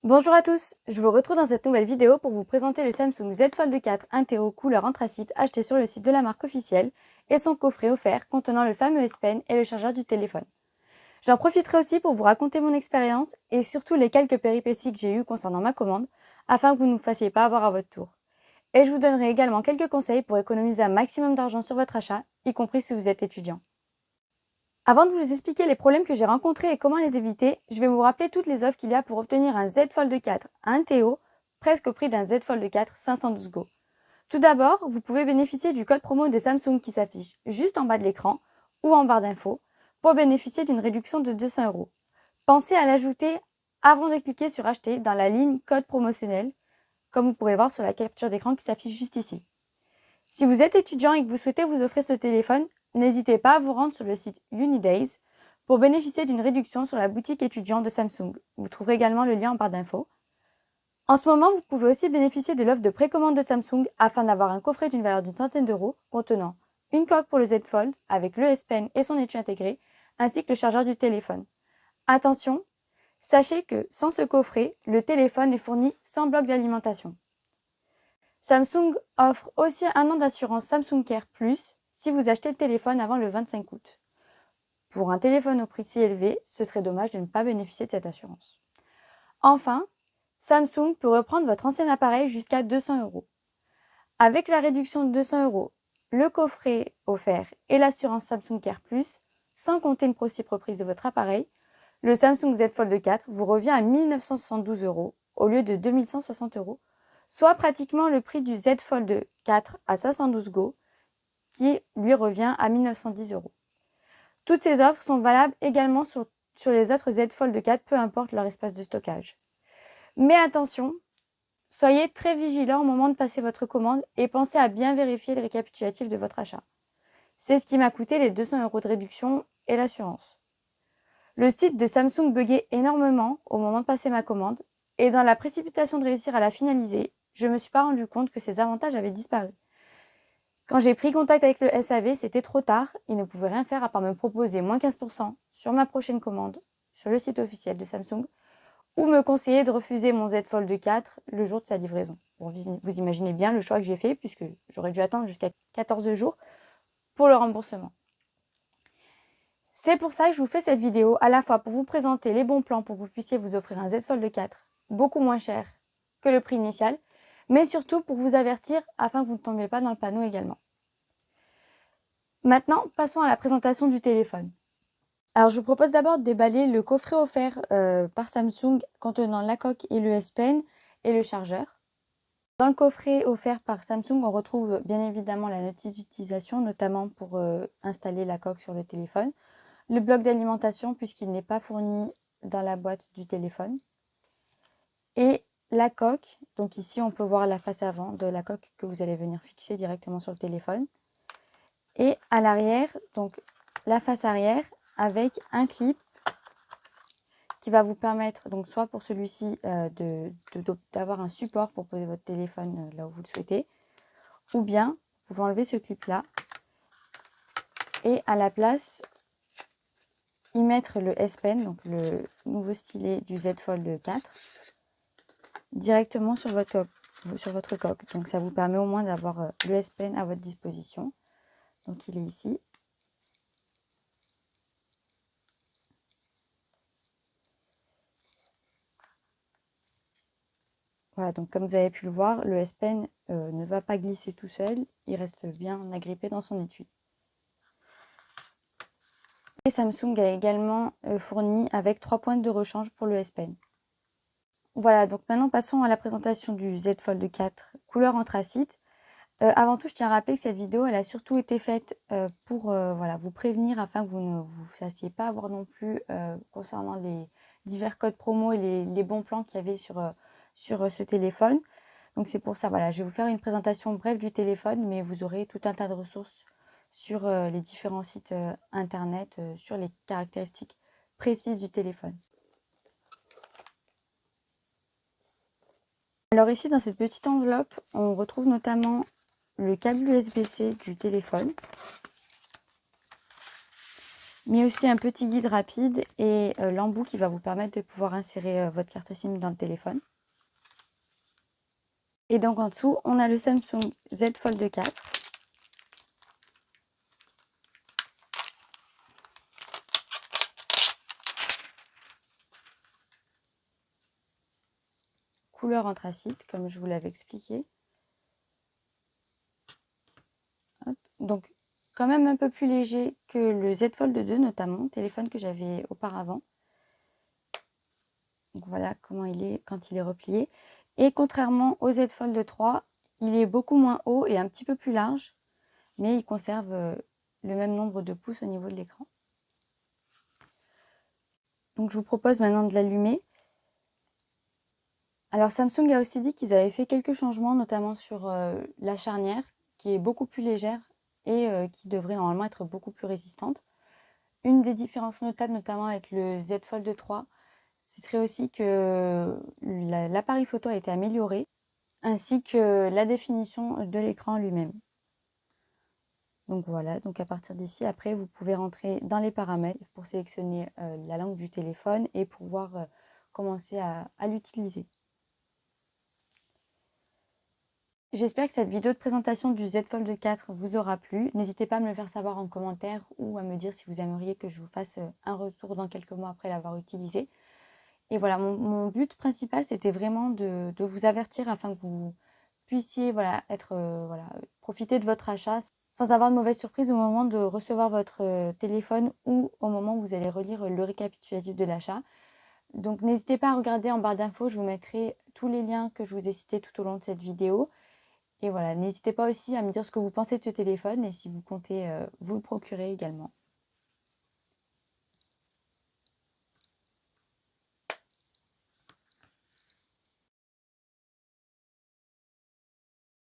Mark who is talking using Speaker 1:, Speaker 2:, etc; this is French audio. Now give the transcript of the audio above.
Speaker 1: Bonjour à tous, je vous retrouve dans cette nouvelle vidéo pour vous présenter le Samsung Z Fold 4 1TO couleur anthracite acheté sur le site de la marque officielle et son coffret offert contenant le fameux S Pen et le chargeur du téléphone. J'en profiterai aussi pour vous raconter mon expérience et surtout les quelques péripéties que j'ai eues concernant ma commande afin que vous ne vous fassiez pas avoir à votre tour. Et je vous donnerai également quelques conseils pour économiser un maximum d'argent sur votre achat, y compris si vous êtes étudiant. Avant de vous expliquer les problèmes que j'ai rencontrés et comment les éviter, je vais vous rappeler toutes les offres qu'il y a pour obtenir un Z Fold 4 à 1TO, presque au prix d'un Z Fold 4 512 Go. Tout d'abord, vous pouvez bénéficier du code promo de Samsung qui s'affiche juste en bas de l'écran ou en barre d'infos pour bénéficier d'une réduction de 200 €. Pensez à l'ajouter avant de cliquer sur acheter dans la ligne code promotionnel, comme vous pourrez le voir sur la capture d'écran qui s'affiche juste ici. Si vous êtes étudiant et que vous souhaitez vous offrir ce téléphone, n'hésitez pas à vous rendre sur le site Unidays pour bénéficier d'une réduction sur la boutique étudiant de Samsung. Vous trouverez également le lien en barre d'infos. En ce moment, vous pouvez aussi bénéficier de l'offre de précommande de Samsung afin d'avoir un coffret d'une valeur d'une centaine d'euros contenant une coque pour le Z Fold avec le S Pen et son étui intégré, ainsi que le chargeur du téléphone. Attention, sachez que sans ce coffret, le téléphone est fourni sans bloc d'alimentation. Samsung offre aussi un an d'assurance Samsung Care Plus si vous achetez le téléphone avant le 25 août. Pour un téléphone au prix si élevé, ce serait dommage de ne pas bénéficier de cette assurance. Enfin, Samsung peut reprendre votre ancien appareil jusqu'à 200 €. Avec la réduction de 200 €, le coffret offert et l'assurance Samsung Care Plus, sans compter une possible reprise de votre appareil, le Samsung Z Fold 4 vous revient à 1 972 € au lieu de 2 160 €, soit pratiquement le prix du Z Fold 4 à 512 Go, qui lui revient à 1 910 €. Toutes ces offres sont valables également sur les autres Z Fold 4, peu importe leur espace de stockage. Mais attention, soyez très vigilants au moment de passer votre commande et pensez à bien vérifier le récapitulatif de votre achat. C'est ce qui m'a coûté les 200 € de réduction et l'assurance. Le site de Samsung buguait énormément au moment de passer ma commande et dans la précipitation de réussir à la finaliser, je ne me suis pas rendu compte que ces avantages avaient disparu. Quand j'ai pris contact avec le SAV, c'était trop tard, ils ne pouvaient rien faire à part me proposer moins 15% sur ma prochaine commande sur le site officiel de Samsung ou me conseiller de refuser mon Z Fold 4 le jour de sa livraison. Bon, vous imaginez bien le choix que j'ai fait puisque j'aurais dû attendre jusqu'à 14 jours pour le remboursement. C'est pour ça que je vous fais cette vidéo à la fois pour vous présenter les bons plans pour que vous puissiez vous offrir un Z Fold 4 beaucoup moins cher que le prix initial, mais surtout pour vous avertir afin que vous ne tombiez pas dans le panneau également. Maintenant, passons à la présentation du téléphone. Alors, je vous propose d'abord de déballer le coffret offert par Samsung contenant la coque et le S Pen et le chargeur. Dans le coffret offert par Samsung, on retrouve bien évidemment la notice d'utilisation, notamment pour installer la coque sur le téléphone, le bloc d'alimentation puisqu'il n'est pas fourni dans la boîte du téléphone, et la coque. Donc ici, on peut voir la face avant de la coque que vous allez venir fixer directement sur le téléphone. Et à l'arrière, donc la face arrière avec un clip qui va vous permettre, donc soit pour celui-ci d'avoir un support pour poser votre téléphone là où vous le souhaitez, ou bien vous pouvez enlever ce clip là et à la place y mettre le S Pen, donc le nouveau stylet du Z Fold 4, directement sur votre coque. Donc ça vous permet au moins d'avoir le S Pen à votre disposition. Donc il est ici. Voilà, donc comme vous avez pu le voir, le S Pen ne va pas glisser tout seul, il reste bien agrippé dans son étui. Et Samsung a également fourni avec 3 pointes de rechange pour le S Pen. Voilà, donc maintenant passons à la présentation du Z Fold 4 couleur anthracite. Avant tout, je tiens à rappeler que cette vidéo, elle a surtout été faite pour voilà, vous prévenir afin que vous ne vous fassiez pas avoir non plus concernant les divers codes promo et les bons plans qu'il y avait sur ce téléphone. Donc c'est pour ça, voilà, je vais vous faire une présentation brève du téléphone, mais vous aurez tout un tas de ressources sur les différents sites internet, sur les caractéristiques précises du téléphone. Alors ici, dans cette petite enveloppe, on retrouve notamment le câble USB-C du téléphone, mais aussi un petit guide rapide et l'embout qui va vous permettre de pouvoir insérer votre carte SIM dans le téléphone. Et donc en dessous, on a le Samsung Z Fold 4. Couleur anthracite, comme je vous l'avais expliqué. Hop. Donc quand même un peu plus léger que le Z Fold 2 notamment, téléphone que j'avais auparavant. Donc voilà comment il est quand il est replié. Et contrairement au Z Fold 3, il est beaucoup moins haut et un petit peu plus large, mais il conserve le même nombre de pouces au niveau de l'écran. Donc je vous propose maintenant de l'allumer. Alors Samsung a aussi dit qu'ils avaient fait quelques changements, notamment sur la charnière, qui est beaucoup plus légère et qui devrait normalement être beaucoup plus résistante. Une des différences notables, notamment avec le Z Fold 3, ce serait aussi que l'appareil photo a été amélioré, ainsi que la définition de l'écran lui-même. Donc voilà, donc à partir d'ici, après, vous pouvez rentrer dans les paramètres pour sélectionner la langue du téléphone et pouvoir commencer à l'utiliser. J'espère que cette vidéo de présentation du Z Fold 4 vous aura plu. N'hésitez pas à me le faire savoir en commentaire ou à me dire si vous aimeriez que je vous fasse un retour dans quelques mois après l'avoir utilisé. Et voilà, mon but principal, c'était vraiment de vous avertir afin que vous puissiez profiter de votre achat sans avoir de mauvaise surprise au moment de recevoir votre téléphone ou au moment où vous allez relire le récapitulatif de l'achat. Donc n'hésitez pas à regarder en barre d'infos, je vous mettrai tous les liens que je vous ai cités tout au long de cette vidéo. Et voilà, n'hésitez pas aussi à me dire ce que vous pensez de ce téléphone et si vous comptez vous le procurer également.